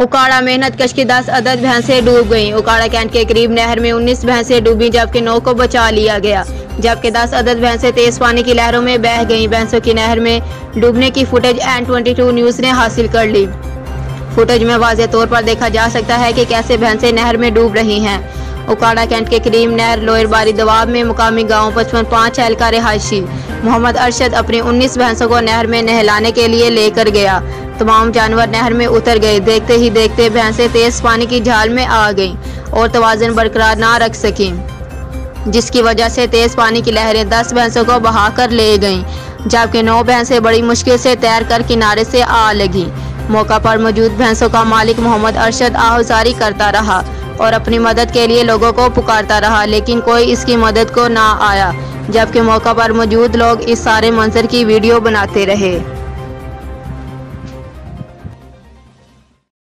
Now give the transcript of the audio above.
उकाड़ा मेहनत कश की 10 अदद भैंसें डूब गईं। उकाड़ा कैंट के करीब नहर में 19 भैंसें डूबी जबकि 9 को बचा लिया गया, जबकि 10 अदद भैंसें तेज पानी की लहरों में बह गईं। भैंसों की नहर में डूबने की फुटेज N22 न्यूज़ ने हासिल कर ली। फुटेज में वाज़े तौर पर देखा जा सकता है कि कैसे भैंसें नहर में डूब रही हैं। उकाड़ा कैंट के करीब नहर लोयर बारी दवाब में मुकामी गाँव 55 एल का रिहायशी मोहम्मद अरशद अपनी 19 भैंसों को नहर में नहलाने के लिए लेकर गया। तमाम जानवर नहर में उतर गए। देखते ही देखते भैंसें तेज पानी की झाल में आ गईं और तवाज़ुन बरकरार ना रख सकीं, जिसकी वजह से तेज पानी की लहरें 10 भैंसों को बहा कर ले गईं, जबकि 9 भैंसें बड़ी मुश्किल से तैर कर किनारे से आ लगीं। मौका पर मौजूद भैंसों का मालिक मोहम्मद अरशद आहुजारी करता रहा और अपनी मदद के लिए लोगों को पुकारता रहा, लेकिन कोई इसकी मदद को ना आया, जबकि मौका पर मौजूद लोग इस सारे मंजर की वीडियो बनाते रहे।